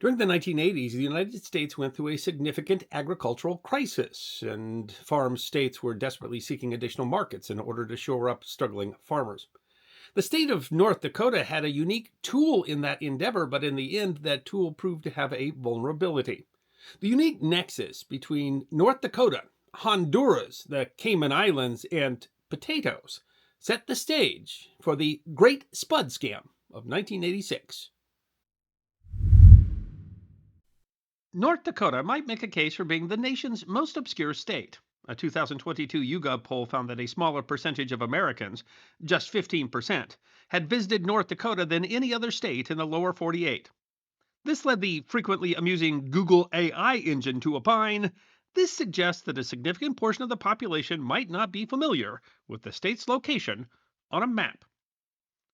During the 1980s, the United States went through a significant agricultural crisis, and farm states were desperately seeking additional markets in order to shore up struggling farmers. The state of North Dakota had a unique tool in that endeavor, but in the end, that tool proved to have a vulnerability. The unique nexus between North Dakota, Honduras, the Cayman Islands, and potatoes set the stage for the Great Spud Scam of 1986. North Dakota might make a case for being the nation's most obscure state. A 2022 YouGov poll found that a smaller percentage of Americans, just 15%, had visited North Dakota than any other state in the lower 48. This led the frequently amusing Google AI engine to opine this suggests that a significant portion of the population might not be familiar with the state's location on a map.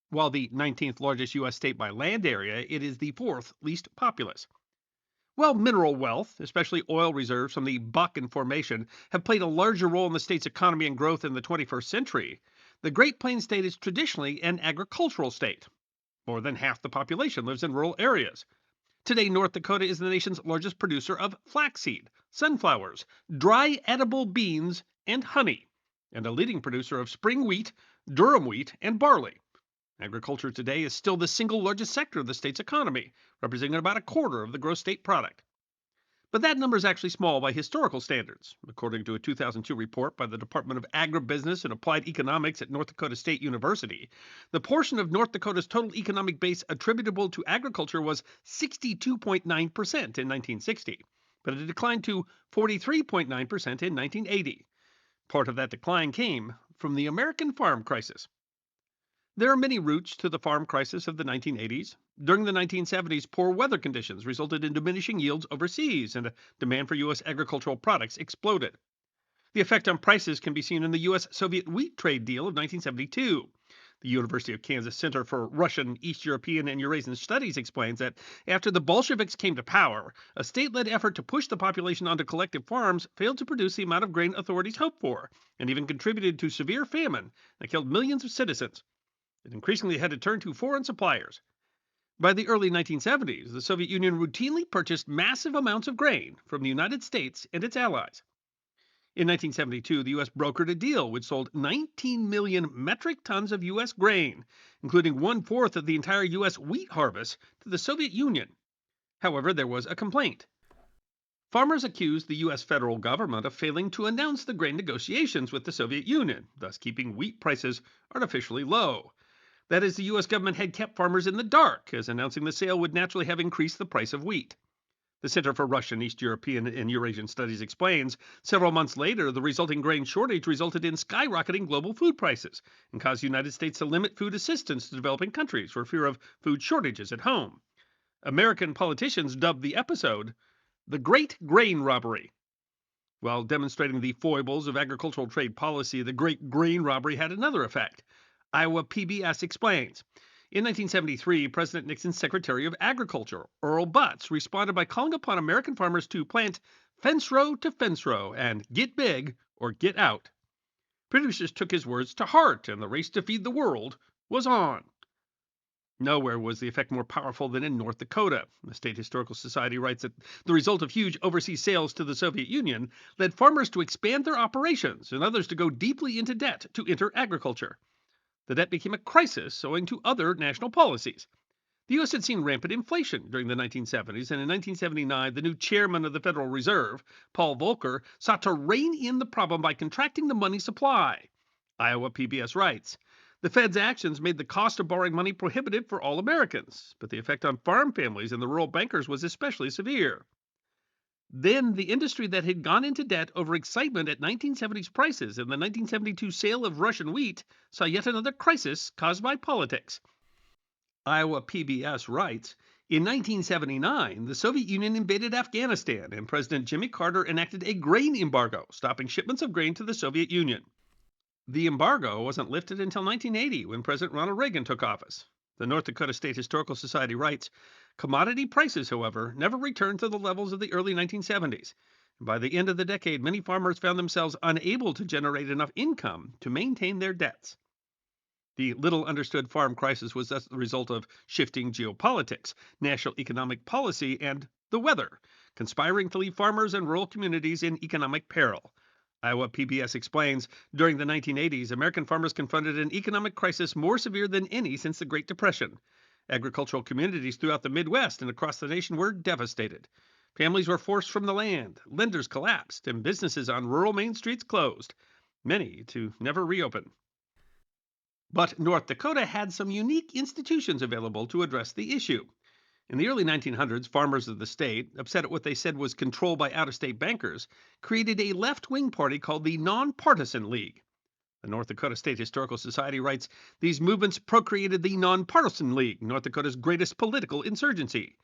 While the 19th largest U.S. state by land area, it is the fourth least populous. Well, mineral wealth, especially oil reserves from the Bakken Formation, have played a larger role in the state's economy and growth in the 21st century. The Great Plains state is traditionally an agricultural state. More than half the population lives in rural areas. Today, North Dakota is the nation's largest producer of flaxseed, sunflowers, dry edible beans, and honey, and a leading producer of spring wheat, durum wheat, and barley. Agriculture today is still the single largest sector of the state's economy, representing about a quarter of the gross state product. But that number is actually small by historical standards. According to a 2002 report by the Department of Agribusiness and Applied Economics at North Dakota State University, the portion of North Dakota's total economic base attributable to agriculture was 62.9% in 1960, but it declined to 43.9% in 1980. Part of that decline came from the American farm crisis. There are many roots to the farm crisis of the 1980s. During the 1970s, poor weather conditions resulted in diminishing yields overseas, and demand for U.S. agricultural products exploded. The effect on prices can be seen in the U.S. Soviet wheat trade deal of 1972. The University of Kansas Center for Russian, East European, and Eurasian Studies explains that after the Bolsheviks came to power, a state led effort to push the population onto collective farms failed to produce the amount of grain authorities hoped for, and even contributed to severe famine that killed millions of citizens. It increasingly had to turn to foreign suppliers. By the early 1970s, the Soviet Union routinely purchased massive amounts of grain from the United States and its allies. In 1972, the U.S. brokered a deal which sold 19 million metric tons of U.S. grain, including one-fourth of the entire U.S. wheat harvest, to the Soviet Union. However, there was a complaint. Farmers accused the U.S. federal government of failing to announce the grain negotiations with the Soviet Union, thus keeping wheat prices artificially low. That is, the U.S. government had kept farmers in the dark, as announcing the sale would naturally have increased the price of wheat. The Center for Russian, East European, and Eurasian Studies explains, several months later, the resulting grain shortage resulted in skyrocketing global food prices and caused the United States to limit food assistance to developing countries for fear of food shortages at home. American politicians dubbed the episode the Great Grain Robbery. While demonstrating the foibles of agricultural trade policy, the Great Grain Robbery had another effect. Iowa PBS explains. In 1973, President Nixon's Secretary of Agriculture, Earl Butz, responded by calling upon American farmers to plant fence row to fence row and get big or get out. Producers took his words to heart, and the race to feed the world was on. Nowhere was the effect more powerful than in North Dakota. The State Historical Society writes that the result of huge overseas sales to the Soviet Union led farmers to expand their operations and others to go deeply into debt to enter agriculture. The debt became a crisis owing to other national policies. The U.S. had seen rampant inflation during the 1970s, and in 1979, the new chairman of the Federal Reserve, Paul Volcker, sought to rein in the problem by contracting the money supply. Iowa PBS writes, the Fed's actions made the cost of borrowing money prohibitive for all Americans, but the effect on farm families and the rural bankers was especially severe. Then the industry that had gone into debt over excitement at 1970s prices and the 1972 sale of Russian wheat saw yet another crisis caused by politics. Iowa PBS writes, in 1979, the Soviet Union invaded Afghanistan and President Jimmy Carter enacted a grain embargo, stopping shipments of grain to the Soviet Union. The embargo wasn't lifted until 1980 when President Ronald Reagan took office. The North Dakota State Historical Society writes, commodity prices, however, never returned to the levels of the early 1970s. By the end of the decade, many farmers found themselves unable to generate enough income to maintain their debts. The little understood farm crisis was thus the result of shifting geopolitics, national economic policy, and the weather, conspiring to leave farmers and rural communities in economic peril. Iowa PBS explains during the 1980s, American farmers confronted an economic crisis more severe than any since the Great Depression. Agricultural communities throughout the Midwest and across the nation were devastated. Families were forced from the land, lenders collapsed, and businesses on rural main streets closed, many to never reopen. But North Dakota had some unique institutions available to address the issue. In the early 1900s, farmers of the state, upset at what they said was controlled by out of state bankers, created a left wing party called the Nonpartisan League. The North Dakota State Historical Society writes these movements procreated the Nonpartisan League, North Dakota's greatest political insurgency.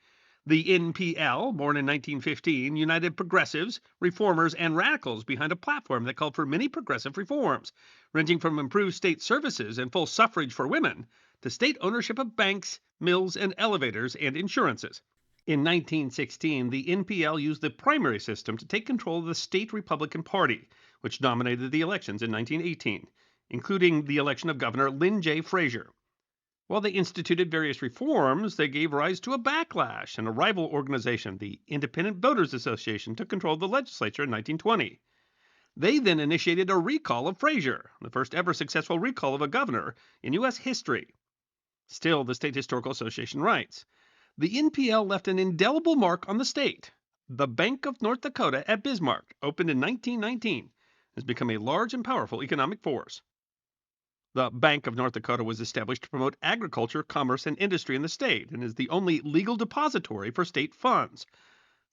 The NPL, born in 1915, united progressives, reformers, and radicals behind a platform that called for many progressive reforms, ranging from improved state services and full suffrage for women to state ownership of banks, mills, and elevators and insurances. In 1916, the NPL used the primary system to take control of the state Republican Party, which dominated the elections in 1918, including the election of Governor Lynn J. Frazier. While they instituted various reforms, they gave rise to a backlash, and a rival organization, the Independent Voters Association, took control of the legislature in 1920. They then initiated a recall of Frazier, the first ever successful recall of a governor in U.S. history. Still, the State Historical Association writes, the NPL left an indelible mark on the state. The Bank of North Dakota at Bismarck, opened in 1919, has become a large and powerful economic force. The Bank of North Dakota was established to promote agriculture, commerce, and industry in the state and is the only legal depository for state funds.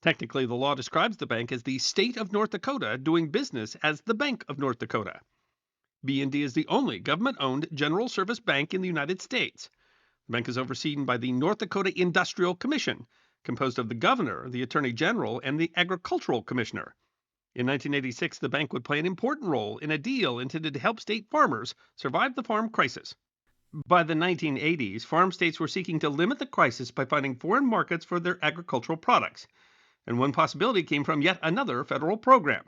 Technically, the law describes the bank as the state of North Dakota doing business as the Bank of North Dakota. B&D is the only government-owned general service bank in the United States. The bank is overseen by the North Dakota Industrial Commission, composed of the governor, the attorney general, and the agricultural commissioner. In 1986, the bank would play an important role in a deal intended to help state farmers survive the farm crisis. By the 1980s, farm states were seeking to limit the crisis by finding foreign markets for their agricultural products, and one possibility came from yet another federal program.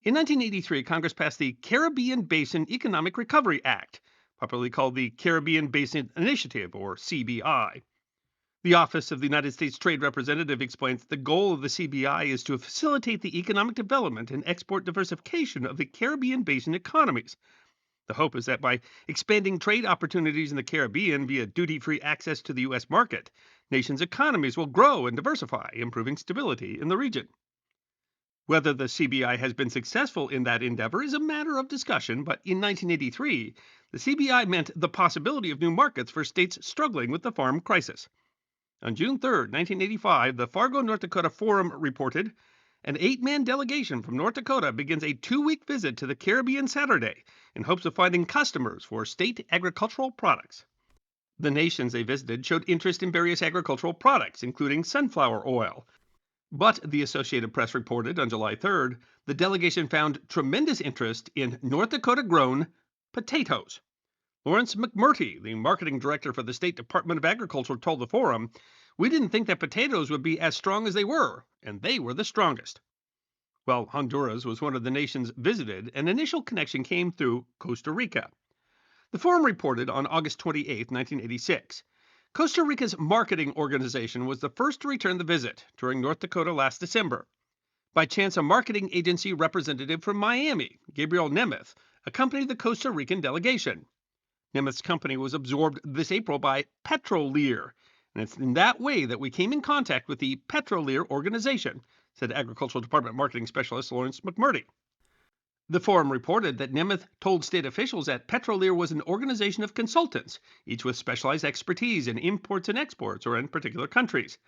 In 1983, Congress passed the Caribbean Basin Economic Recovery Act, popularly called the Caribbean Basin Initiative, or CBI. The Office of the United States Trade Representative explains the goal of the CBI is to facilitate the economic development and export diversification of the Caribbean basin economies. The hope is that by expanding trade opportunities in the Caribbean via duty-free access to the U.S. market, nations' economies will grow and diversify, improving stability in the region. Whether the CBI has been successful in that endeavor is a matter of discussion, but in 1983, the CBI meant the possibility of new markets for states struggling with the farm crisis. On June 3, 1985, the Fargo, North Dakota Forum reported, an 8-man delegation from North Dakota begins a 2-week visit to the Caribbean Saturday in hopes of finding customers for state agricultural products. The nations they visited showed interest in various agricultural products, including sunflower oil. But, the Associated Press reported on July 3rd, the delegation found tremendous interest in North Dakota-grown potatoes. Lawrence McMurtry, the marketing director for the State Department of Agriculture, told the Forum, we didn't think that potatoes would be as strong as they were, and they were the strongest. While Honduras was one of the nations visited, an initial connection came through Costa Rica. The Forum reported on August 28, 1986. Costa Rica's marketing organization was the first to return the visit, touring North Dakota last December. By chance, a marketing agency representative from Miami, Gabriel Nemeth, accompanied the Costa Rican delegation. Nemeth's company was absorbed this April by Petrolier, and it's in that way that we came in contact with the Petrolier organization, said Agricultural Department Marketing Specialist Lawrence McMurtry. The Forum reported that Nemeth told state officials that Petrolier was an organization of consultants, each with specialized expertise in imports and exports or in particular countries.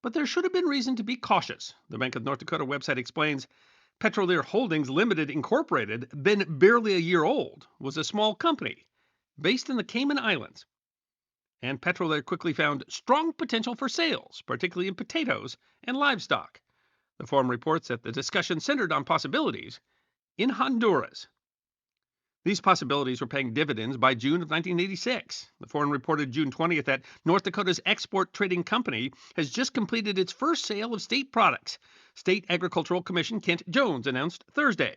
But there should have been reason to be cautious. The Bank of North Dakota website explains, Petrolier Holdings Limited Incorporated, then barely a year old, was a small company based in the Cayman Islands. And Petrolier quickly found strong potential for sales, particularly in potatoes and livestock. The Forum reports that the discussion centered on possibilities in Honduras. These possibilities were paying dividends by June of 1986. The Forum reported June 20th that North Dakota's export trading company has just completed its first sale of state products, State Agricultural Commission Kent Jones announced Thursday.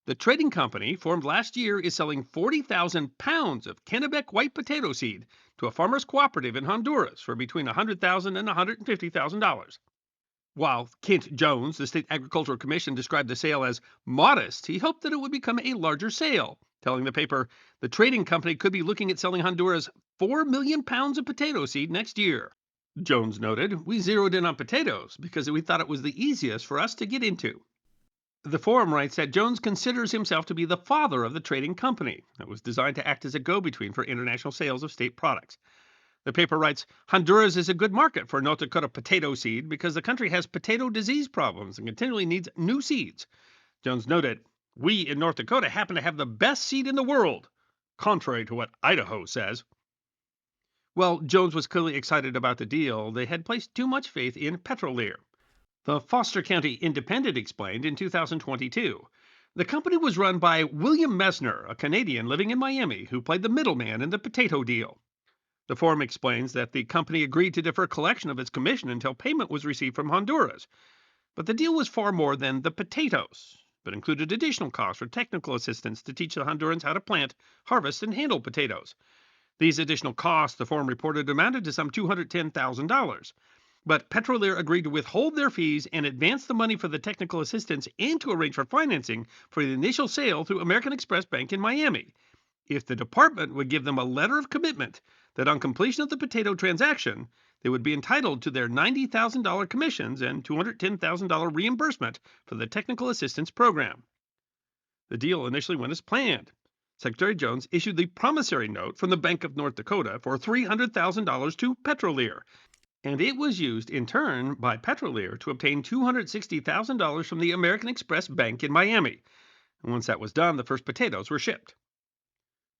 The trading company, formed last year, is selling 40,000 pounds of Kennebec white potato seed to a farmers cooperative in Honduras for between $100,000 and $150,000. While Kent Jones, the state agricultural commission, described the sale as modest, he hoped that it would become a larger sale, telling the paper the trading company could be looking at selling Honduras 4 million pounds of potato seed next year. Jones noted, "We zeroed in on potatoes because we thought it was the easiest for us to get into." The forum writes that Jones considers himself to be the father of the trading company that was designed to act as a go-between for international sales of state products. The paper writes, Honduras is a good market for North Dakota potato seed because the country has potato disease problems and continually needs new seeds. Jones noted, "We in North Dakota happen to have the best seed in the world, contrary to what Idaho says." Well, Jones was clearly excited about the deal. They had placed too much faith in Petrolair. The Foster County Independent explained in 2022. The company was run by William Messner, a Canadian living in Miami, who played the middleman in the potato deal. The forum explains that the company agreed to defer collection of its commission until payment was received from Honduras. But the deal was far more than the potatoes, but included additional costs for technical assistance to teach the Hondurans how to plant, harvest, and handle potatoes. These additional costs, the forum reported, amounted to some $210,000. But Petrolair agreed to withhold their fees and advance the money for the technical assistance and to arrange for financing for the initial sale through American Express Bank in Miami, if the department would give them a letter of commitment that on completion of the potato transaction, they would be entitled to their $90,000 commissions and $210,000 reimbursement for the technical assistance program. The deal initially went as planned. Secretary Jones issued the promissory note from the Bank of North Dakota for $300,000 to Petrolair, and it was used in turn by Petrolair to obtain $260,000 from the American Express Bank in Miami. And once that was done, the first potatoes were shipped.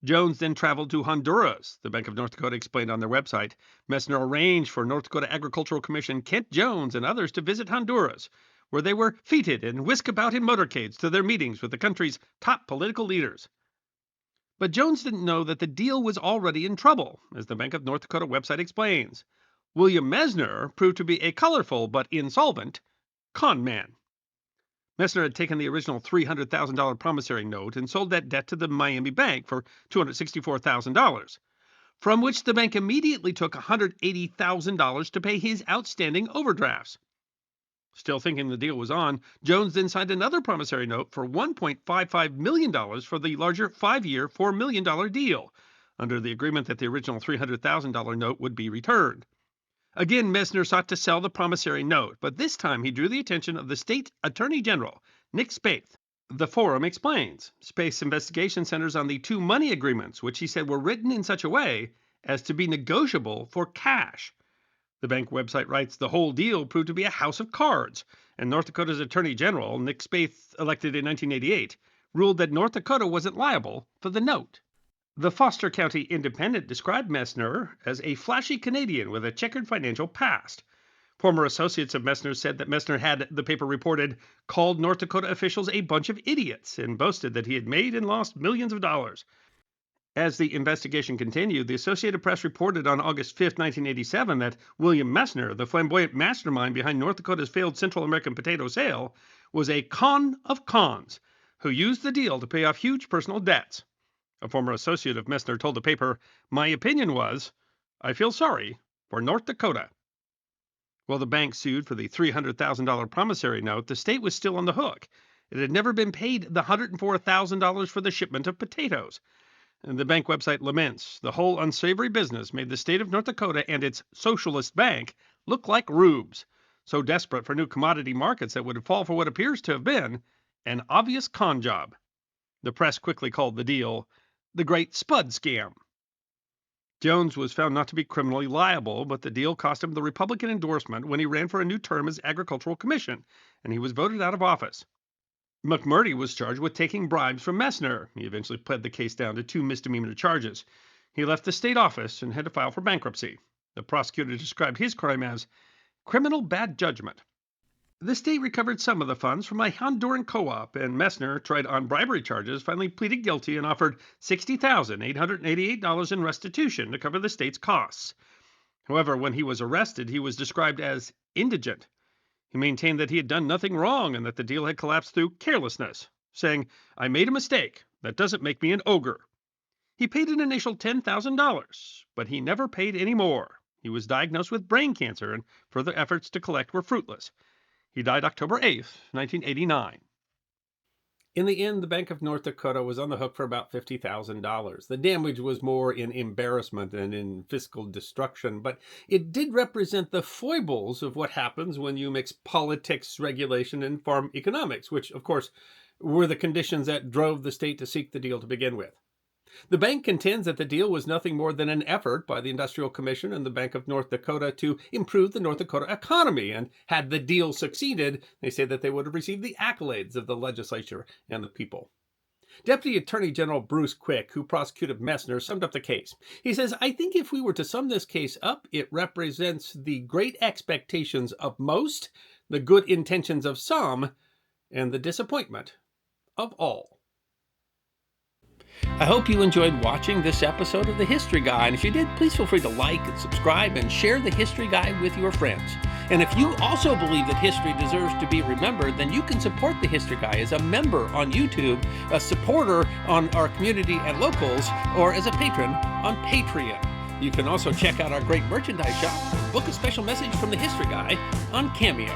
Jones then traveled to Honduras, the Bank of North Dakota explained on their website. Messner arranged for North Dakota Agricultural Commission Kent Jones and others to visit Honduras, where they were feted and whisked about in motorcades to their meetings with the country's top political leaders. But Jones didn't know that the deal was already in trouble, as the Bank of North Dakota website explains. William Messner proved to be a colorful but insolvent con man. Messner had taken the original $300,000 promissory note and sold that debt to the Miami Bank for $264,000, from which the bank immediately took $180,000 to pay his outstanding overdrafts. Still thinking the deal was on, Jones then signed another promissory note for $1.55 million for the larger 5-year, $4 million deal, under the agreement that the original $300,000 note would be returned. Again, Messner sought to sell the promissory note, but this time he drew the attention of the state attorney general, Nick Spade. The forum explains. Spade's investigation centers on the two money agreements, which he said were written in such a way as to be negotiable for cash. The bank website writes, the whole deal proved to be a house of cards, and North Dakota's attorney general, Nick Spade, elected in 1988, ruled that North Dakota wasn't liable for the note. The Foster County Independent described Messner as a flashy Canadian with a checkered financial past. Former associates of Messner said that Messner had, the paper reported, called North Dakota officials a bunch of idiots and boasted that he had made and lost millions of dollars. As the investigation continued, the Associated Press reported on August 5, 1987, that William Messner, the flamboyant mastermind behind North Dakota's failed Central American potato sale, was a con of cons who used the deal to pay off huge personal debts. A former associate of Messner told the paper, "My opinion was, I feel sorry for North Dakota." While the bank sued for the $300,000 promissory note, the state was still on the hook. It had never been paid the $104,000 for the shipment of potatoes. And the bank website laments, the whole unsavory business made the state of North Dakota and its socialist bank look like rubes, so desperate for new commodity markets that would fall for what appears to have been an obvious con job. The press quickly called the deal the Great Spud Scam. Jones was found not to be criminally liable, but the deal cost him the Republican endorsement when he ran for a new term as Agricultural Commission, and he was voted out of office. McMurdy was charged with taking bribes from Messner. He eventually pled the case down to 2 misdemeanor charges. He left the state office and had to file for bankruptcy. The prosecutor described his crime as criminal bad judgment. The state recovered some of the funds from a Honduran co-op, and Messner, tried on bribery charges, finally pleaded guilty and offered $60,888 in restitution to cover the state's costs. However, when he was arrested, he was described as indigent. He maintained that he had done nothing wrong and that the deal had collapsed through carelessness. saying, "I made a mistake. That doesn't make me an ogre." He paid an initial $10,000, but he never paid any more. He was diagnosed with brain cancer, and further efforts to collect were fruitless. He died October 8th, 1989. In the end, the Bank of North Dakota was on the hook for about $50,000. The damage was more in embarrassment than in fiscal destruction, but it did represent the foibles of what happens when you mix politics, regulation, and farm economics, which, of course, were the conditions that drove the state to seek the deal to begin with. The bank contends that the deal was nothing more than an effort by the Industrial Commission and the Bank of North Dakota to improve the North Dakota economy. And had the deal succeeded, they say that they would have received the accolades of the legislature and the people. Deputy Attorney General Bruce Quick, who prosecuted Messner, summed up the case. He says, "I think if we were to sum this case up, it represents the great expectations of most, the good intentions of some, and the disappointment of all." I hope you enjoyed watching this episode of The History Guy, and if you did, please feel free to like and subscribe and share The History Guy with your friends. And if you also believe that history deserves to be remembered, then you can support The History Guy as a member on YouTube, a supporter on our community at Locals, or as a patron on Patreon. You can also check out our great merchandise shop or book a special message from The History Guy on Cameo.